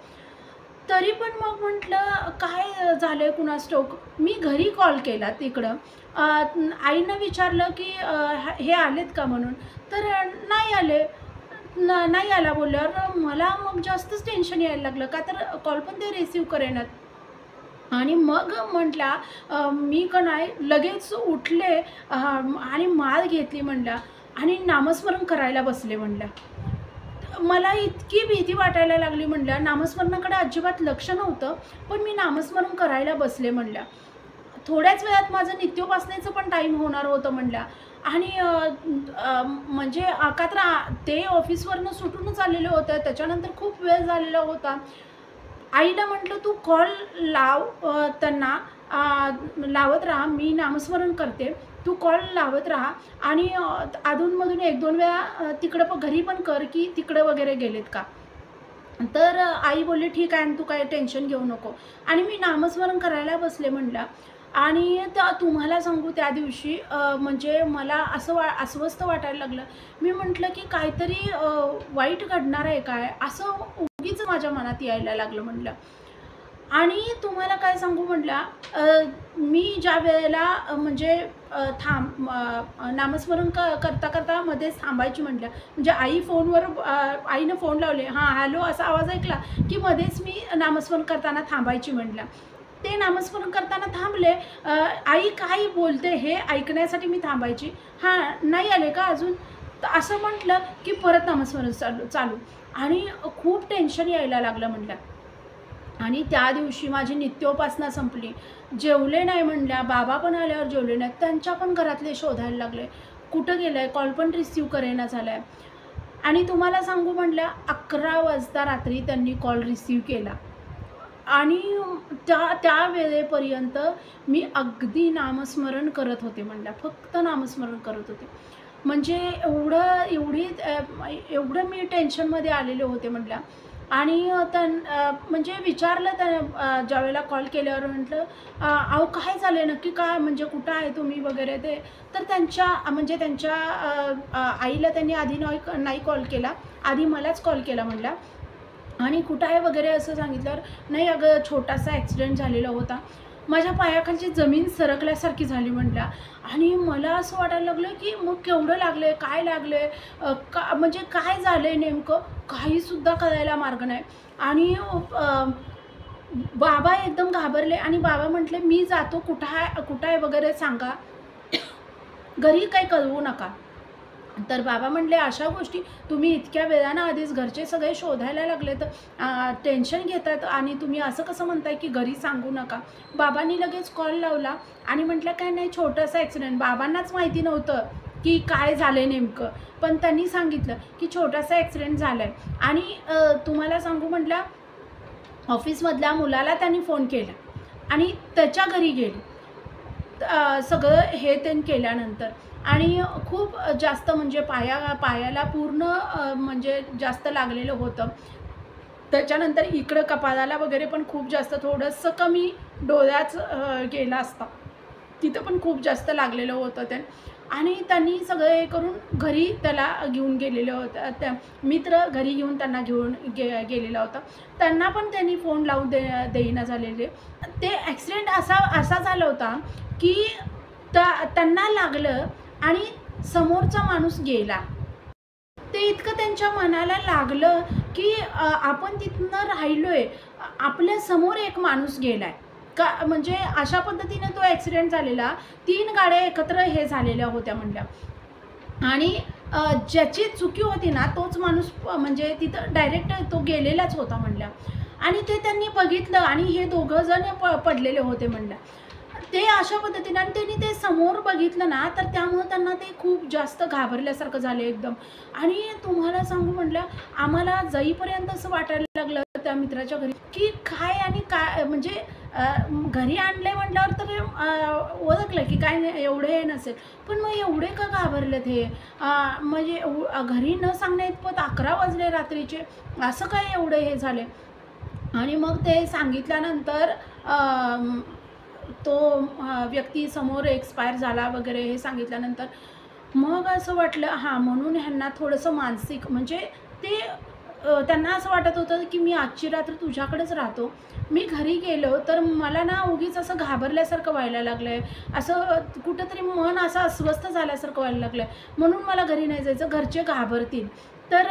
तरी पण मग म्हटलं काय झालं आहे कुणास ठाऊक. मी घरी कॉल केला तिकडं. आईनं विचारलं, की हे आलेत का म्हणून. तर नाही आले. नाही आला बोलल्यावर मला मग जास्तच टेन्शन यायला लागलं, का तर कॉल पण ते रिसीव्ह करेनात. आणि मग म्हटल्या मी का नाही लगेच उठले, आणि माळ घेतली म्हणल्या आणि नामस्मरण करायला बसले म्हणल्या. मला इतकी भीती वाटायला लागली म्हणल्या, नामस्मरणाकडे अजिबात लक्ष नव्हतं, पण मी नामस्मरण करायला बसले म्हणल्या. थोड्याच वेळात माझं नित्योपासनेचं पण टाईम होणार होतं म्हणल्या. आणि म्हणजे का तर ते ऑफिसवरनं सुटूनच आलेले होते. त्याच्यानंतर खूप वेळ झालेला होता. आईला म्हटलं, "तू कॉल लाव त्यांना, लावत राहा. मी नामस्मरण करते. तू कॉल लावत राहा आणि अधूनमधून 1-2 वेळा तिकडं पण घरी पण कर, की तिकडं वगैरे गेलेत का?" तर आई बोलली, "ठीक आहे, आणि तू काही टेन्शन घेऊ नको." आणि मी नामस्मरण करायला बसले म्हटलं. आणि तुम्हाला सांगू त्या दिवशी म्हणजे मला असं अस्वस्थ वाटायला लागलं. मी म्हटलं, की काहीतरी वाईट घडणार आहे काय? असं उगीच माझ्या मनात यायला लागलं म्हटलं. आणि तुम्हाला काय सांगू म्हटलं, मी ज्या वेळेला म्हणजे नामस्मरण करता मध्येच थांबायची म्हटलं. म्हणजे आई फोनवर आईनं फोन लावले, हां हॅलो असा आवाज ऐकला, की मध्येच मी नामस्मरण करताना थांबायची म्हटलं. ते नामस्मरण करताना थांबले. आई काय बोलते हे ऐकण्यासाठी मी थांबायची. हां, नाही आले का अजून? तर असं म्हटलं, की परत नामस्मरण चालू चालू आणि खूप टेन्शन यायला लागलं म्हटलं. आणि त्या दिवशी माझी नित्योपासना संपली. जेवले नाही म्हणल्या, बाबा पण आल्यावर जेवले नाहीत. त्यांच्या पण घरातले शोधायला लागले. कुठं गेलाय? कॉल पण रिसीव्ह करेना झालाय. आणि तुम्हाला सांगू म्हटल्या 11 वाजता रात्री त्यांनी कॉल रिसीव्ह केला. आणि त्या वेळेपर्यंत मी अगदी नामस्मरण करत होते म्हणल्या. फक्त नामस्मरण करत होते. म्हणजे एवढं मी टेन्शनमध्ये आलेले होते म्हटल्या. आणि म्हणजे विचारलं त्या ज्यावेळेला कॉल केल्यावर म्हटलं, अहो काय झालं नक्की, काय म्हणजे कुठं आहे तुम्ही वगैरे ते. तर त्यांच्या आईला त्यांनी आधी नाही कॉल केला, आधी मलाच कॉल केला म्हटलं, आणि कुठं आहे वगैरे असं सांगितल्यावर, नाही अगं छोटासा ॲक्सिडेंट झालेला होता, माझ्या पायाखालची जमीन सरकल्यासारखी झाली म्हटल्या. आणि मला असं वाटायला लागलं की मग केवढं लागलं आहे, काय लागलं आहे, म्हणजे काय झालं आहे नेमकं, काहीसुद्धा कळायला मार्ग नाही. आणि बाबा एकदम घाबरले आणि बाबा म्हटले, मी जातो, कुठं आहे वगैरे सांगा, घरी काही कळवू नका. तर बाबा म्हटले, अशा गोष्टी तुम्ही इतक्या वेळानं आधीच घरचे सगळे शोधायला लागले, तर टेन्शन घेतात आणि तुम्ही असं कसं म्हणताय की घरी सांगू नका. बाबांनी लगेच कॉल लावला आणि म्हटलं, काय नाही, छोटासा ॲक्सिडेंट. बाबांनाच माहिती नव्हतं की काय झालं नेमकं, पण त्यांनी सांगितलं की छोटासा ॲक्सिडेंट झाला आहे. आणि तुम्हाला सांगू म्हटलं, ऑफिसमधल्या मुलाला त्यांनी फोन केला आणि त्याच्या घरी गेले. सगळं हे ते केल्यानंतर आणि खूप जास्त म्हणजे पायाला पूर्ण म्हणजे जास्त लागलेलं होतं. त्याच्यानंतर इकडं कपाळाला वगैरे पण खूप जास्त, थोडंसं कमी डोळ्याच गेला असता, तिथं पण खूप जास्त लागलेलं होतं ते. आणि त्यांनी सगळं हे करून घरी त्याला घेऊन गेलेलं होतं, त्या मित्र घरी घेऊन त्यांना घेऊन गेलेला होता. त्यांना पण त्यांनी फोन लावून देईना झालेले. ते ॲक्सिडेंट असा झाला होता की त्यांना लागलं आणि समोरचा माणूस गेला. ते इतकं त्यांच्या मनाला लागलं की आपण तिथनं राहिलोय, आपल्यासमोर एक माणूस गेलाय का, म्हणजे अशा पद्धतीने तो ॲक्सिडेंट झालेला. 3 गाड्या एकत्र हे झालेल्या होत्या म्हणल्या. आणि ज्याची चुकी होती ना, तोच माणूस म्हणजे तिथं डायरेक्ट तो गेलेलाच होता म्हणल्या. आणि ते त्यांनी बघितलं आणि हे दोघं जण पडलेले होते म्हणल्या. ते अशा पद्धतीने, आणि त्यांनी ते समोर बघितलं ना, तर त्यामुळं त्यांना ते खूप जास्त घाबरल्यासारखं झालं एकदम. आणि तुम्हाला सांगू म्हटलं, आम्हाला जाईपर्यंत असं वाटायला लागलं त्या मित्राच्या घरी की काय आणि काय, म्हणजे घरी आणलं म्हटल्यावर तर ओळखलं की काय नाही, एवढं हे नसेल, पण मग एवढे का घाबरलेत हे, म्हणजे घरी न सांगण्या इतपत 11 वाजले रात्रीचे, असं काय एवढं हे झाले. आणि मग ते सांगितल्यानंतर तो व्यक्ती समोर एक्सपायर झाला वगैरे हे सांगितल्यानंतर मग असं वाटलं, हां, म्हणून ह्यांना थोडंसं मानसिक म्हणजे ते त्यांना असं वाटत होतं की मी आजची रात्र तुझ्याकडेच राहतो. मी घरी गेलो तर मला ना उगीच असं घाबरल्यासारखं व्हायला लागलं आहे, असं कुठंतरी मन असं अस्वस्थ झाल्यासारखं व्हायला लागलं आहे, म्हणून मला घरी नाही जायचं, घरचे घाबरतील. तर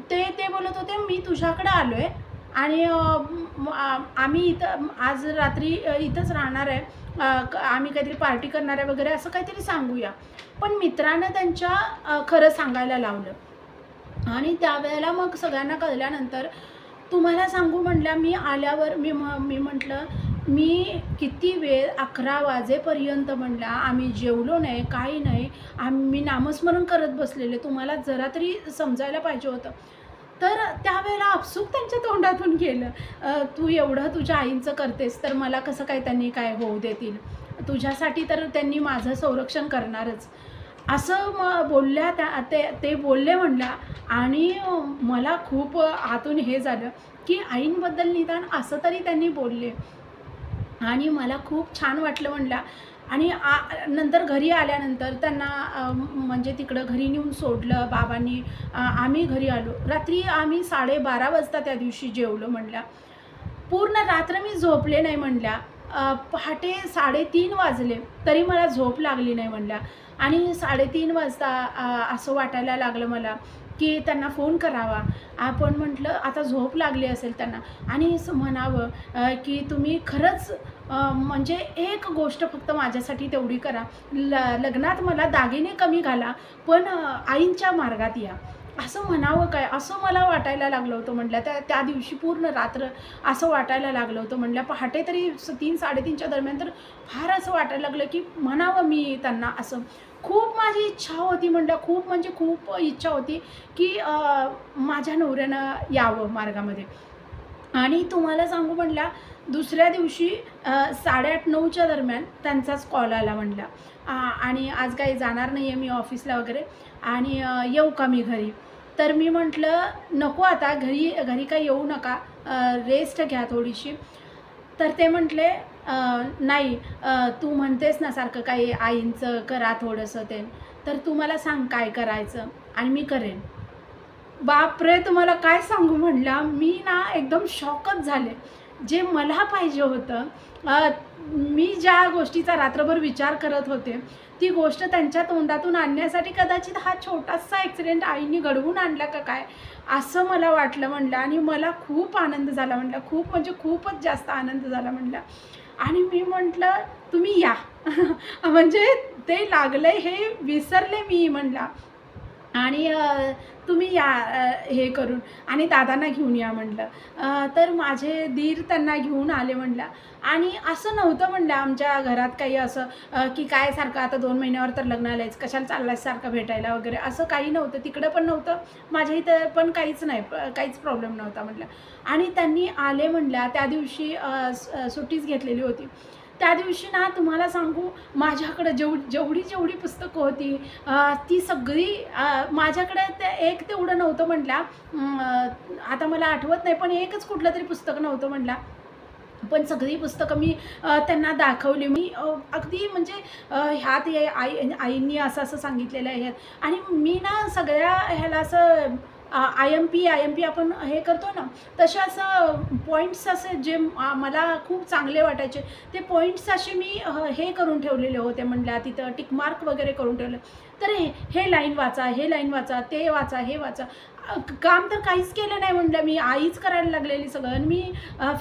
ते बोलत होते, मी तुझ्याकडे आलो आहे आणि आम्ही इथं आज रात्री इथंच राहणार आहे, आम्ही काहीतरी पार्टी करणार आहे वगैरे असं काहीतरी सांगूया. पण मित्रानं त्यांच्या खरं सांगायला लावलं. आणि त्यावेळेला मग सगळ्यांना कळल्यानंतर तुम्हाला सांगू म्हटल्या, मी आल्यावर मी म्हटलं, मी किती वेळ 11 वाजेपर्यंत म्हटलं आम्ही जेवलो नाही, काही नाही, आम्ही नामस्मरण करत बसलेले, तुम्हाला जरा तरी समजायला पाहिजे होतं. तर त्यावेळेला आपसूक त्यांच्या तोंडातून गेलं, तू एवढं तुझ्या आईंचं करतेस तर मला कसं काय त्यांनी काय होऊ देतील, तुझ्यासाठी तर त्यांनी माझं संरक्षण करणारच, असं बोलल्या ते बोलले म्हणल्या. आणि मला खूप आतून हे झालं की आईंबद्दल निदान असं तरी त्यांनी बोलले, आणि मला खूप छान वाटलं म्हणल्या. आणि नंतर घरी आल्यानंतर त्यांना म्हणजे तिकडं घरी नेऊन सोडलं बाबांनी. आम्ही घरी आलो, रात्री आम्ही 12:30 वाजता त्या दिवशी जेवलो म्हणल्या. पूर्ण रात्र मी झोपले नाही म्हणल्या. पहाटे 3:30 वाजले तरी मला झोप लागली नाही म्हणल्या. आणि 3:30 वाजता असं वाटायला लागलं मला की त्यांना फोन करावा. आपण म्हटलं आता झोप लागली असेल त्यांना आणि म्हणावं की तुम्ही खरंच म्हणजे एक गोष्ट फक्त माझ्यासाठी तेवढी करा, लग्नात मला दागिने कमी घाला, पण आईंच्या मार्गात या, असं म्हणावं काय, असं मला वाटायला लागलं होतं म्हटलं. त्या दिवशी पूर्ण रात्र असं वाटायला लागलं होतं म्हटलं. पहाटे तरी 3-3:30च्या दरम्यान तर फार असं वाटायला लागलं की म्हणावं मी त्यांना असं. खूप माझी इच्छा होती म्हटलं, खूप म्हणजे खूप इच्छा होती की माझ्या नवऱ्यानं यावं मार्गामध्ये. आणि तुम्हाला सांगू म्हटल्या, दुसऱ्या दिवशी 8:30-9च्या दरम्यान त्यांचाच कॉल आला म्हटल्या, आणि आज काही जाणार नाही आहे मी ऑफिसला वगैरे, आणि येऊ का मी घरी. तर मी म्हटलं, "नको आता घरी घरी काही येऊ नका, रेस्ट घ्या थोडीशी." तर ते म्हटले, नाही, तू म्हणतेस ना सारखं काही आईंचं करा थोडंसं ते, तर तू मला सांग काय करायचं आणि मी करेन." बापरे! तुम्हाला काय सांगू म्हणलं, मी ना एकदम शॉकच झाले. जे मला पाहिजे होतं, मी ज्या गोष्टीचा रात्रभर विचार करत होते, ती गोष्ट त्यांच्या तोंडातून आणण्यासाठी कदाचित हा छोटासा ॲक्सिडेंट आईनी घडवून आणला का काय, असं मला वाटलं म्हणलं. आणि मला खूप आनंद झाला म्हणलं, खूप म्हणजे खूपच जास्त आनंद झाला म्हणलं. आणि मी म्हटलं, "तुम्ही या." म्हणजे ते लागलंय हे विसरले मी म्हणलं. आणि तुम्ही या हे करून आणि दादांना घेऊन या म्हटलं. तर माझे दीर त्यांना घेऊन आले म्हटलं. आणि असं नव्हतं म्हणलं आमच्या घरात काही असं, की काय सारखं आता 2 महिन्यावर तर लग्न आलंयच, कशाला चाललायस सारखं भेटायला वगैरे, असं काही नव्हतं. तिकडं पण नव्हतं, माझ्या इथं पण काहीच नाही, काहीच प्रॉब्लेम नव्हता म्हटलं. आणि त्यांनी आले म्हटल्या त्या दिवशी, सुट्टीच घेतलेली होती. त्या दिवशी ना तुम्हाला सांगू, माझ्याकडं जेवढी पुस्तकं होती, ती सगळी, माझ्याकडे ते एक तेवढं नव्हतं म्हटल्या. आता मला आठवत नाही, पण एकच कुठलं तरी पुस्तक नव्हतं म्हटल्या. पण सगळी पुस्तकं मी त्यांना दाखवली. मी अगदी म्हणजे, ह्यात हे आईंनी असं सांगितलेलं आहे ह्यात. आणि मी ना सगळ्या ह्याला असं, आय-एम-पी आपण हे करतो ना, तसे असं पॉईंट्स असे जे मला खूप चांगले वाटायचे, ते पॉईंट्स असे मी हे करून ठेवलेले होते म्हटल्या, तिथं टिकमार्क वगैरे करून ठेवले. तर हे लाईन वाचा, हे लाईन वाचा, ते वाचा, हे वाचा. काम तर काहीच केलं नाही म्हटलं, मी आईच करायला लागलेली सगळं. आणि मी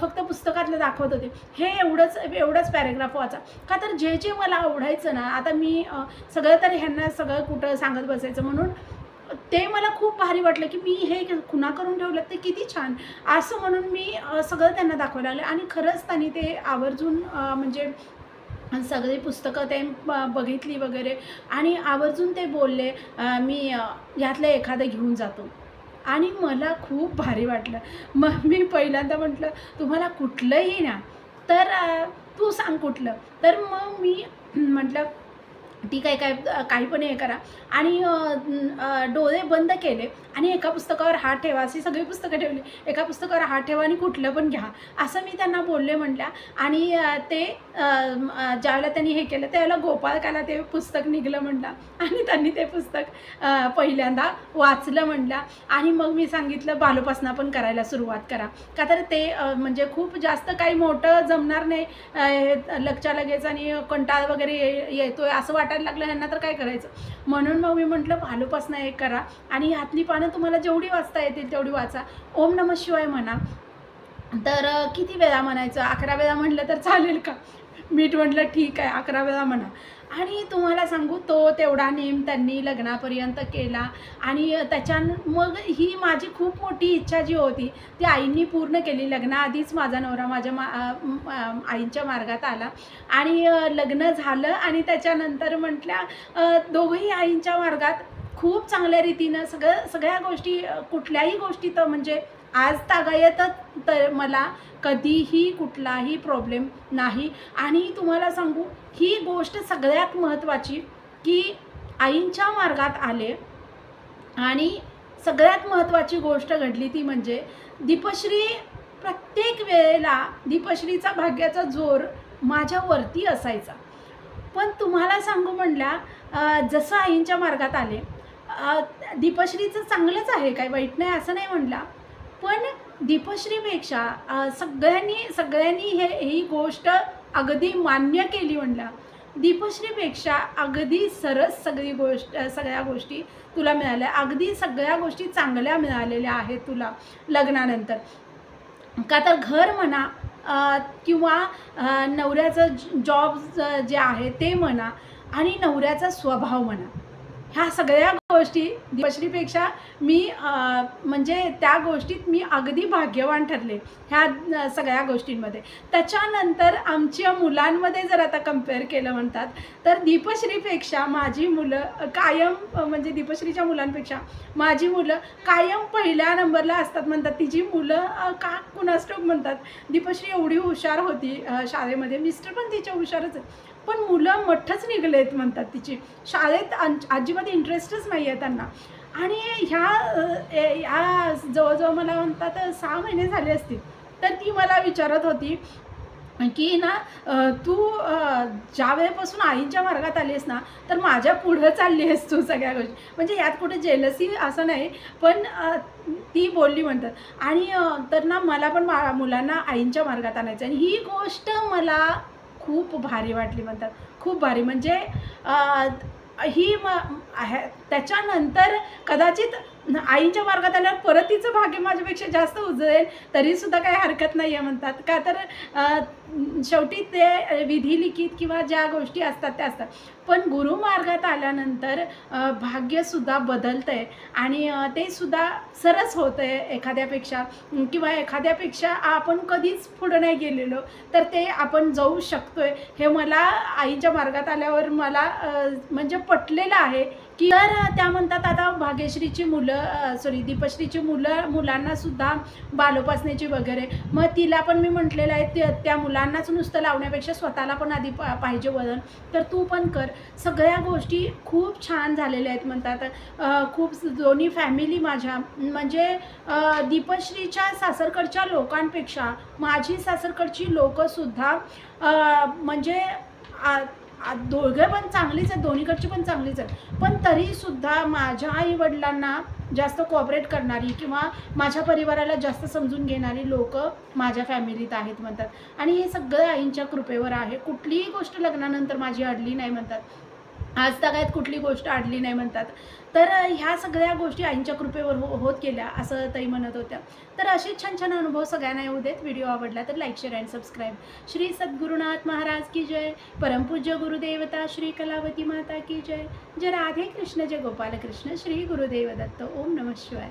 फक्त पुस्तकातलं दाखवत होते, हे एवढंच पॅरेग्राफ वाचा. का तर जे मला आवडायचं ना, आता मी सगळं तर ह्यांना सगळं कुठं सांगत बसायचं, म्हणून ते मला खूप भारी वाटलं, की मी हे खुणा करून ठेवलं ते किती छान, असं म्हणून मी सगळं त्यांना दाखवायला लागले. आणि खरंच त्यांनी ते आवर्जून, म्हणजे सगळी पुस्तकं ते बघितली वगैरे. आणि आवर्जून ते बोलले, मी ह्यातलं एखादं घेऊन जातो. आणि मला खूप भारी वाटलं. मग मी पहिल्यांदा म्हटलं, "तुम्हाला कुठलंही ना, तर तू सांग कुठलं." तर मग मी म्हटलं, ठीक आहे, काही पण हे करा. आणि डोळे बंद केले आणि एका पुस्तकावर हात ठेवा, अशी सगळी पुस्तकं ठेवली. एका पुस्तकावर हात ठेवा आणि कुठलं पण घ्या, असं मी त्यांना बोलले म्हटल्या. आणि ते ज्यावेळेला त्यांनी हे केलं, त्यावेळेला गोपाळकाला ते पुस्तक निघालं म्हटलं. आणि त्यांनी ते पुस्तक पहिल्यांदा वाचलं म्हटलं. आणि मग मी सांगितलं, बालोपासना पण करायला सुरुवात करा. का तर ते म्हणजे खूप जास्त काही मोठं जमणार नाही, लगच्या लगेच, आणि कंटाळा वगैरे येतोय असं वाटायला लागलं ह्यांना, तर काय करायचं. म्हणून मग मी म्हटलं, बालोपासना एक करा आणि ह्यातली पानं तुम्हाला जेवढी वाचता येतील तेवढी वाचा. ओम नमः शिवाय म्हणा. तर किती वेळा म्हणायचं, 11 वेळा म्हटलं तर चालेल का. मीठ म्हटलं, ठीक आहे, 11 वेळा म्हणा. आणि तुम्हाला सांगू, तो तेवढा नेम त्यांनी लग्नापर्यंत केला. आणि मग ही माझी खूप मोठी इच्छा जी होती ती आईंनी पूर्ण केली. लग्नाआधीच माझा नवरा माझ्या आईंच्या मार्गात आला. आणि लग्न झालं. आणि त्याच्यानंतर म्हटल्या, दोघंही आईंच्या मार्गात खूप चांगल्या रीतीनं सगळ्या गोष्टी, कुठल्याही गोष्टी तर म्हणजे आज तागायतच, तर मला कधीही कुठलाही प्रॉब्लेम नाही. आणि तुम्हाला सांगू, ही गोष्ट सगळ्यात महत्त्वाची, की आईंच्या मार्गात आले. आणि सगळ्यात महत्त्वाची गोष्ट घडली ती म्हणजे दीपश्री. प्रत्येक वेळेला दीपश्रीचा भाग्याचा जोर माझ्यावरती असायचा. पण तुम्हाला सांगू म्हणल्या, जसं आईंच्या मार्गात आले, दीपश्रीचं चांगलंच आहे, काही वाईट नाही असं नाही म्हणला. पण दीपश्रीपेक्षा सगळ्यांनी ही गोष्ट अगदी मान्य केली म्हणला. दीपश्रीपेक्षा अगदी सरस सगळ्या गोष्टी तुला मिळाल्या, अगदी सगळ्या गोष्टी चांगल्या मिळालेल्या आहेत तुला लग्नानंतर. का तर घर म्हणा, किंवा नवऱ्याचं जॉब जे आहे ते म्हणा, आणि नवऱ्याचा स्वभाव म्हणा, ह्या सगळ्या गोष्टी दीपश्रीपेक्षा मी म्हणजे त्या गोष्टीत मी अगदी भाग्यवान ठरले ह्या सगळ्या गोष्टींमध्ये. त्याच्यानंतर आमच्या मुलांमध्ये जर आता कंपेअर केलं म्हणतात, तर दीपश्रीपेक्षा माझी मुलं कायम, म्हणजे दीपश्रीच्या मुलांपेक्षा माझी मुलं कायम पहिल्या नंबरला असतात म्हणतात. तिची मुलं का कुणास ठाऊक म्हणतात. दीपश्री एवढी हुशार होती शाळेमध्ये, मिस्टर पण तिच्या हुशारच आहे, पण मुलं मठ्ठच निघलेत म्हणतात तिची. शाळेत अजिबात इंटरेस्टच नाही आहे त्यांना. आणि ह्या जवळजवळ मला म्हणतात 6 महिने झाले असतील. तर ती मला विचारत होती की ना तू ज्या वेळेपासून आईच्या मार्गात आली आहेस ना, तर माझ्या पुढं चालली आहेस तू सगळ्या गोष्टी. म्हणजे यात कुठे जेलसी असं नाही, पण ती बोलली म्हणतात आणि तर ना मला पण मुलांना आईंच्या मार्गात आणायचं आणि ही गोष्ट मला खूप भारी वाटली म्हणतात. खूप भारी म्हणजे अ, ही त्याच्यानंतर कदाचित आईच्या मार्गात आल्यावर परत तिचं भाग्य माझ्यापेक्षा जास्त उजळेल, तरीसुद्धा काही हरकत नाही आहे म्हणतात. का तर शेवटी ते विधी लिखित किंवा ज्या गोष्टी असतात त्या असतात. पण गुरुमार्गात आल्यानंतर भाग्यसुद्धा बदलतं आहे आणि ते सुद्धा सरस होतं आहे एखाद्यापेक्षा किंवा एखाद्यापेक्षा आपण कधीच पुढं नाही गेलेलो, तर ते आपण जाऊ शकतो आहे. हे मला आईच्या मार्गात आल्यावर मला म्हणजे पटलेलं आहे, की तर त्या म्हणतात आता भाग्यश्रीची मुलं दीपश्रीची मुलांनासुद्धा बालोपासनेची वगैरे. मग तिला पण मी म्हटलेलं आहे त्या मुलांनाच नुसतं लावण्यापेक्षा स्वतःला पण आधी पाहिजे वजन, तर तू पण कर. सगळ्या गोष्टी खूप छान झालेल्या आहेत म्हणतात. खूप दोन्ही फॅमिली माझ्या म्हणजे दीपश्रीच्या सासरकडच्या लोकांपेक्षा माझी सासरकडची लोकंसुद्धा म्हणजे दोघे पण चांगलीच आहेत, दोन्हीकडची पण चांगलीच आहेत. पण तरीसुद्धा माझ्या आईवडिलांना जास्त कोऑपरेट करणारी किंवा माझ्या परिवाराला जास्त समजून घेणारी लोकं माझ्या फॅमिलीत आहेत म्हणतात. आणि हे सगळं आईंच्या कृपेवर आहे. कुठलीही गोष्ट लग्नानंतर माझी अडली नाही म्हणतात. आज तागायत कुठली गोष्ट अडली नाही म्हणतात. तर ह्या सगळ्या गोष्टी आईंच्या कृपेवर होत गेल्या असं ताई म्हणत होत्या. तर असे छान छान अनुभव सगळ्यांना येऊ देत. व्हिडिओ आवडला तर like, share and subscribe. Shri Sadgurunath Maharaj की जय. परमपूज्य गुरुदेवता श्री कलावती माता की जय. जय राधे कृष्ण, जय गोपाल कृष्ण, श्री गुरुदेव दत्त. ओम नमः शिवाय.